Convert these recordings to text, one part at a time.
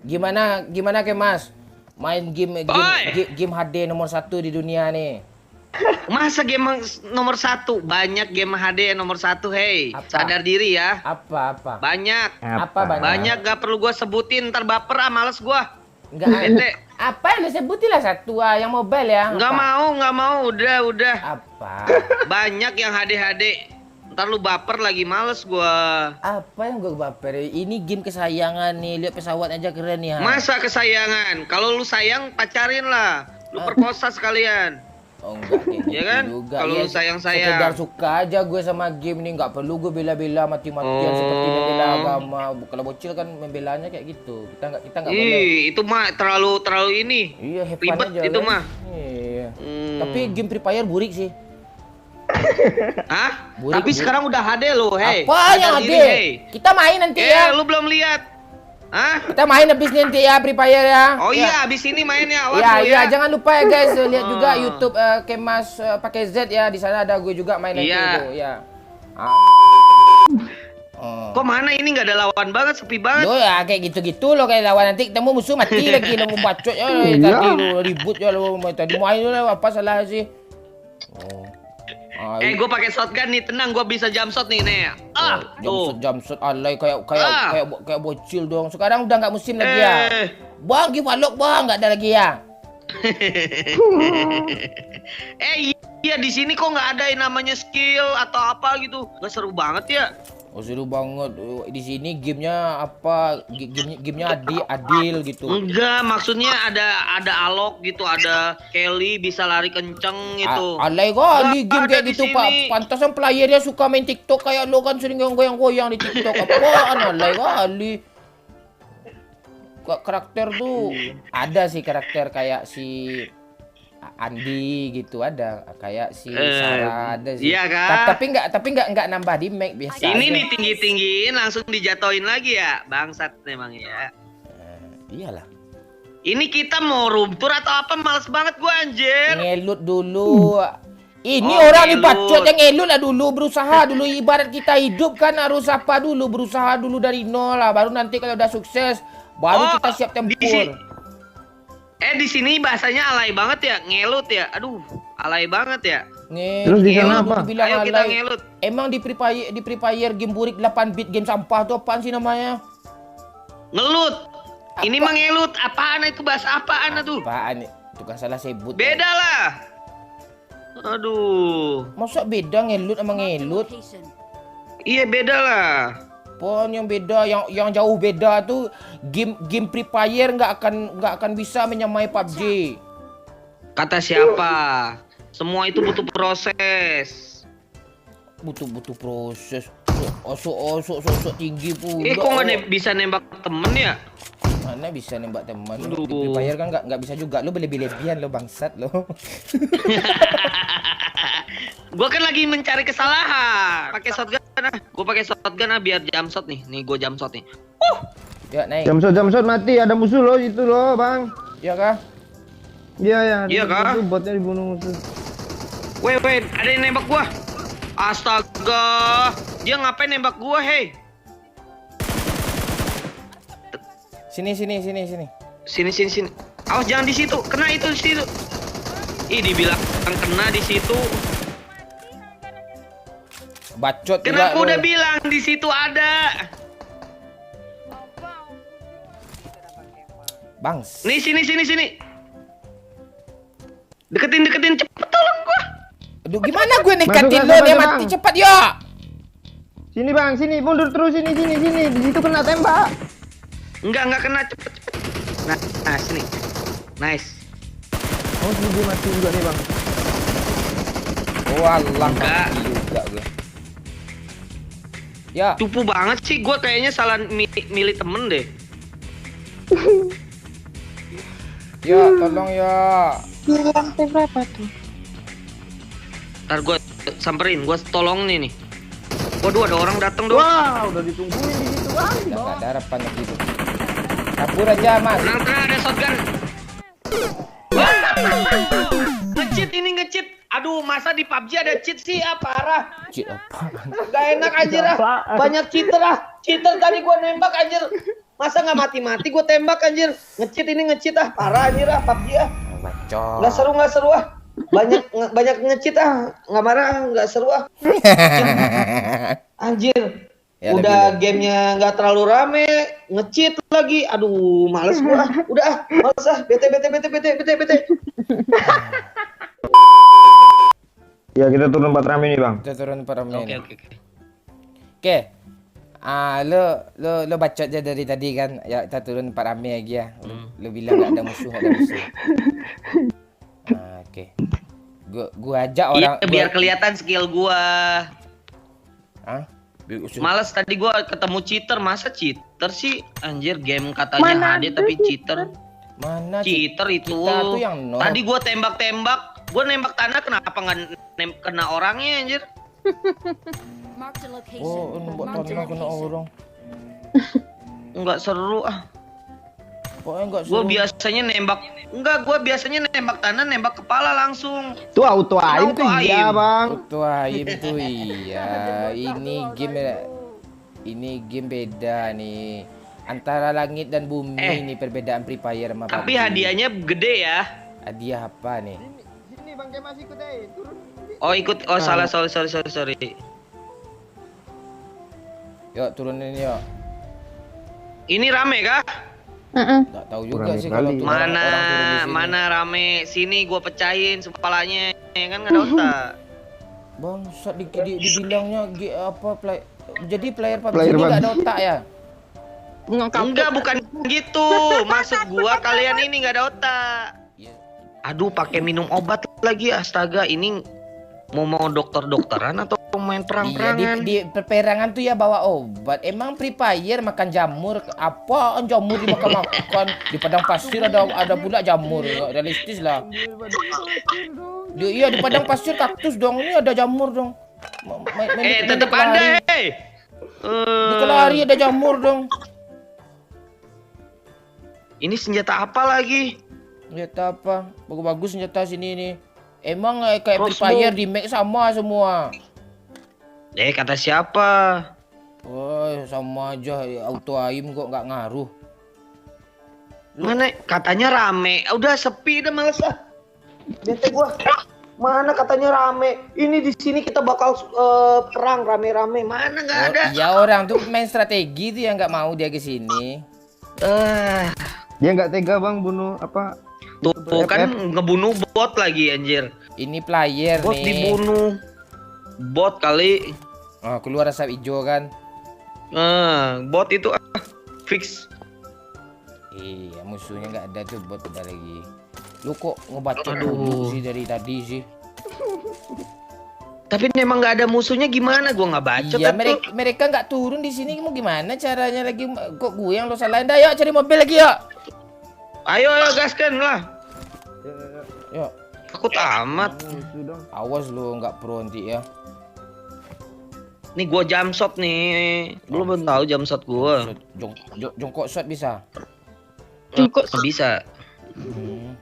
Gimana ke Mas? Main game HD nomor 1 di dunia nih. Masa game nomor 1? Banyak game HD nomor 1, hei. Sadar diri ya. Apa? Banyak. Apa banyak? Banyak gak perlu gua sebutin, ntar baper males gua. Enggak ada. Apa yang disebutin lah satu yang mobile ya? Nggak mau, udah. Apa? Banyak yang HD. Ntar lu baper lagi, males gua. Apa yang gua baper? Ini game kesayangan nih, lihat pesawat aja keren ya. Masa kesayangan? Kalau lu sayang pacarin lah. Lu perkosa sekalian. Oh enggak kayak gitu ya kan? juga. Kalau Ya, lu sayang-sayang. Sekedar suka aja gue sama game nih, nggak perlu gue bela-bela mati-matian seperti membela agama. Kalau bocil kan membelanya kayak gitu. Kita nggak boleh. Itu mah terlalu ini. Iya, ribet aja itu kan? mah. Iya. Tapi game Free Fire burik sih. Hah? Burik, Tapi sekarang udah HD loh, hei. Apa yang HD? Kita main nanti ya. Lu belum lihat. Hah? Kita main habis nanti ya Free Fire ya. Oh iya, habis ini mainnya. Iya, jangan lupa ya guys, lihat juga YouTube Kemas pakai Z ya. Di sana ada gue juga main nanti itu, ya. Kok mana ini nggak ada lawan banget, sepi banget. Lo ya kayak gitu-gitu lo, kayak lawan nanti ketemu musuh mati lagi lo mau bacot ya tadi lo ribut ya lo tadi main lo apa salah sih. Gue pakai shotgun nih, tenang, gue bisa jump shot nih, Nek. Jump shot alay kayak bocil dong. Sekarang udah nggak musim lagi ya. Bang, give unlock bang, nggak ada lagi ya. Iya di sini kok nggak ada yang namanya skill atau apa gitu. Nggak seru banget ya. Oh seru banget. Di sini gamenya apa? Gamenya adil gitu. Enggak, maksudnya ada Alok gitu, ada Kelly bisa lari kenceng gitu. Alay kali game kayak gitu Pak. Pantasan playernya suka main TikTok kayak lo kan sering goyang-goyang di TikTok. Apaan alay kali. Karakter tuh ada sih karakter kayak si Andi gitu, ada kayak si Sarah ada sih. Iya kan? Tapi nggak nambah di make biasa. Ini ditinggi-tinggiin langsung dijatoin lagi ya, bangsat memang ya. Iyalah. Ini kita mau room tour atau apa? Males banget gua anjir. Ngelut dulu. Ini orang nih bacot yang ngelut lah dulu, berusaha dulu. Ibarat kita hidup kan harus apa dulu, berusaha dulu dari nol lah. Baru nanti kalau udah sukses, baru kita siap tempur. Di sini bahasanya alay banget ya, ngelut ya. Aduh, alay banget ya. Terus di sana apa? Ayo kita ngelut. Emang di Free Fire game burik 8 bit game sampah tuh apaan sih namanya? Ngelut. Ini mah ngelut. Apaan itu, bahasa apaan tuh? Apaan? Itu kan salah sebut. Beda lah. Aduh. Masa beda ngelut sama ngelut? Iya beda lah. Pon yang beda, yang jauh beda tuh game Free Fire nggak akan bisa menyamai PUBG. Kata siapa? Semua itu butuh proses. Butuh proses. Osok tinggi pula. Kok nggak bisa nembak temen ya? Mana bisa nembak teman? Di Free Fire kan nggak bisa juga. Lo berlebihan lo bangsat lo. Gua kan lagi mencari kesalahan. Pakai shotgun. Gue pakai shotgun biar jump shot nih. Nih gue jump shot nih. Ya naik. Jump shot mati, ada musuh loh itu loh, Bang. Iya kah? Iya. Iya kah? Itu botnya dibunuh musuh. Wait, ada yang nembak gua. Astaga. Dia ngapain nembak gua, hei? Sini. Sini. Awas jangan di situ. Kena itu di situ. Ih, dibilang kena di situ. Bacot. Kenapa udah bilang di situ ada? Bangs. Nih sini. Deketin cepet tolong gua. Aduh gimana gue nekatin lo dia mati cepat ya. Sini Bang, sini mundur terus sini. Di situ kena tembak. Enggak kena cepet. Nah, sini. Nice. Oh, sini dia mati juga nih, Bang. Oh alah, mati juga gue. Ya. Cupu banget sih, gue kayaknya salah milih temen deh. Ya, tolong ya. Di lantai berapa tuh? Ntar gue samperin, gue tolong nih. Waduh, ada orang datang dong. Wah, udah ditungguin di situ, Bang. Udah ada harapan gitu. Kabur aja, Mas. Tenang, ada shotgun. Nge-cheat. Aduh, masa di PUBG ada cheat sih? Parah. Cheat apa? Gak enak anjir ah. Banyak cheater ah. Cheater tadi gua nembak anjir. Masa nggak mati-mati gue tembak anjir. Nge-cheat ini nge-cheat ah. Parah anjir ah PUBG ah. Bacot. Nggak seru ah. Banyak nge-cheat ah. Nggak marah ah. Nggak seru ah. Anjir. Ya, Udah lebih. gamenya nggak terlalu rame, nge-cheat lagi. Aduh, males gua. Udah ah, males ah. Bete. Ya kita turun 4 rame nih bang. Kita turun para main. Oke. Oke. Lo bacot aja dari tadi kan. Ya kita turun para rame lagi ya. Lo bilang nggak ada musuh. Oke. Gua ajak orang. Iya, biar kelihatan skill gua. Hah? Males tadi gua ketemu cheater, masa cheater sih? Anjir, game katanya Mana HD ada tapi cheater. Mana Cheater itu. Kita tuh yang no. Tadi gua tembak-tembak, gua nembak tanah kenapa nggak kena orangnya anjir? Marked a location. Oh, buat Marked a tanah kena location. orang. Enggak seru ah. Pokoknya enggak Gua seru. biasanya nembak tanah, nembak kepala langsung. Tuh auto aim tuh Auto iya aim. bang. Auto aim tuh iya. Ini game beda nih. Antara langit dan bumi nih perbedaan Free Fire sama Tapi PUBG. hadiahnya gede ya. Hadiah apa nih? Sini bang Kemas ikut turun. Oh ikut, oh salah, sorry. Yuk turunin yuk. Ini rame kah? Nggak tahu juga Rame sih kali. kalau turun orang turun di sini. Mana rame? Sini gua pecahin kepalanya, kan nggak ada otak. Bangsat dibilangnya play. Jadi player PUBG Player ini nggak PUBG. ada otak ya? Enggak, bukan gitu. Maksud gua kalian ini nggak ada otak. Iya. Aduh, pakai minum obat lagi, astaga. Ini mau dokteran atau main Iya perang-perangan? di peperangan tuh ya bawa obat. Emang Free Fire makan jamur? Apaan jamur dimakan di padang pasir ada pula jamur. Nggak realistis lah. Iya di padang pasir kaktus dong. Ini ada jamur dong. Tetep ada, hei. Di kelari ada jamur dong. Ini senjata apa lagi? Senjata apa? Bagus-bagus senjata sini nih. Emang kayak Free Crossbow. Fire di make sama semua. Kata siapa? Oh sama aja auto aim kok nggak ngaruh. Mana katanya rame. Udah sepi dah, males lah. Bete gua. Mana katanya rame. Ini di sini kita bakal perang rame-rame. Mana nggak ada. Iya orang tuh main strategi tuh yang nggak mau dia ke sini. Dia nggak tega bang bunuh apa? Tuh kan ngebunuh bot lagi anjir. Ini player Bot nih. dibunuh. Bot kali. Oh, keluar asap hijau kan. Bot itu fix. Iya, musuhnya nggak ada tuh bot udah lagi. Lu kok ngebacot Aduh. dulu sih dari tadi sih? Tapi memang nggak ada musuhnya gimana? Gua nggak bacot. Iya, atuh. mereka nggak turun di sini mau gimana caranya lagi? Kok gue yang lo salahin? Dah, yuk cari mobil lagi yuk. Ayo gaskan lah. Yuk, Takut amat. awas lu nggak pro nanti ya. Nih gua jump shot nih. Lu belum tahu jump shot gua. Jongkok shot bisa. Bisa. Hmm.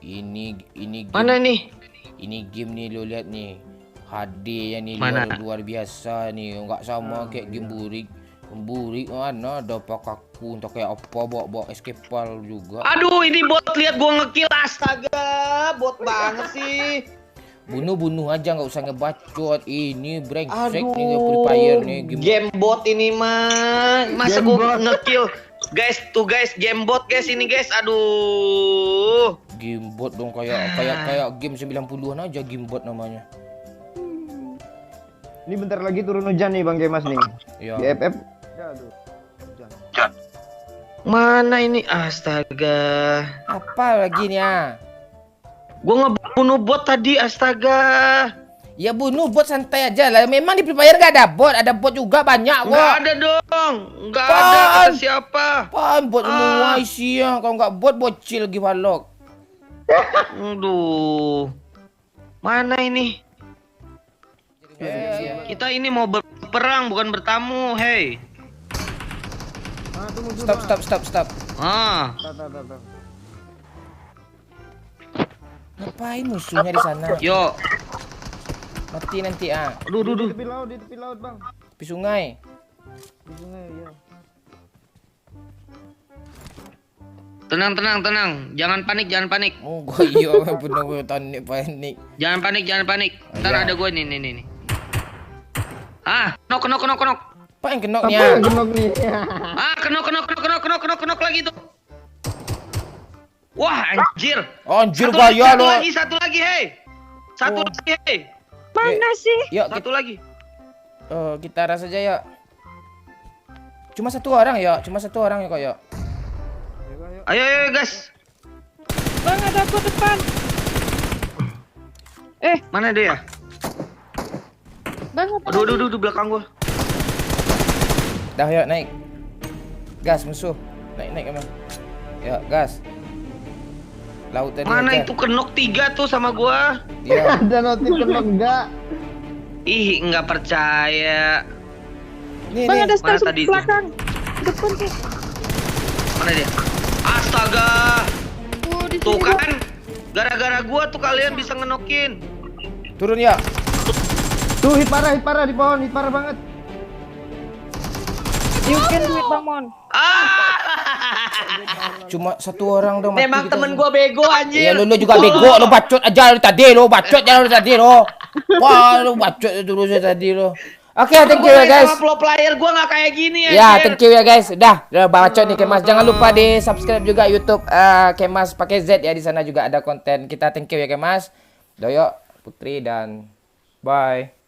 Ini game. Mana nih? Ini game nih lo lihat nih. HD ya nih Mana? luar biasa nih. Enggak sama kayak game burik. Burik mana ada pakaku entah kayak apa bawa escape file juga. Aduh, ini bot, lihat gua ngekill, astaga. Bot banget sih. Bunuh aja nggak usah ngebacot. Ini brengsek nih Free Fire nih Game bot ini mah. Masa gua ngekill. Guys, game bot guys ini guys. Aduh. Game bot dong kayak game 90-an aja game bot namanya. Ini bentar lagi turun hujan nih bang Kemas nih. Ya. Di FF. Mana ini? Astaga. Apa lagi nih ya? Gua ngebunuh bot tadi, astaga. Ya bunuh bot santai aja lah. Memang di Free Fire gak ada bot, ada bot juga banyak kok. Nggak ada dong. Nggak Pan. ada, kata siapa? Apaan bot semua isi ya. Kalau nggak bot bocil lagi balok. Aduh. Mana ini? Kita ini mau berperang bukan bertamu, hey. Stop. Ah. Ngapain musuhnya di sana? Yo. Mati nanti ah. Duh. Di tepi laut bang. Di sungai. Tenang, tenang, tenang. Jangan panik, jangan panik. Oh, iya bener gue panik. Jangan panik, jangan panik. Ntar Iya. ada gue nih. Ah, kenok. Apa yang Apa kenoknya? yang genok nih? Ah, kenok lagi tuh. Wah, anjir. Anjir gaya lo. Satu lagi, hei. Satu Oh. lagi, hei. Mana sih? Yuk Satu lagi. kita rasa aja ya. Cuma satu orang ya kok ya. Ayo, guys. Bang, ada aku depan. Mana dia ya? Bang, ada Aduh, belakang gua. Dah yuk naik. Gas musuh. Naik emang. Yuk gas. Laut tadi Mana aja. itu kenok 3 tuh sama gua? Iya. Ada notif genok enggak? Ih, nggak percaya. Nih Bang, nih. ada Mana stairs tadi itu? belakang. Depan tuh. Mana dia? Astaga. Di Tuh sini, Bang. kan. Gara-gara gua tuh kalian bisa ngenokin. Turun ya. Tuh hit parah di pohon, hit parah banget. You can do it, Bang Mon. Cuma satu orang dong mati. Emang kita temen semua. gua bego anjir. Iya lu juga bego, lu bacot aja dari tadi lo, bacot jangan dari tadi lo. Wah, lu bacot terus dari tadi lo. Oke, thank you ya guys. Sama pro player gua nggak kayak gini Ya, thank you ya guys. Udah bacot nih Kemas. Jangan lupa di subscribe juga YouTube Kemas pakai Z ya, di sana juga ada konten kita. Thank you ya Kemas, Doyo, Putri dan bye.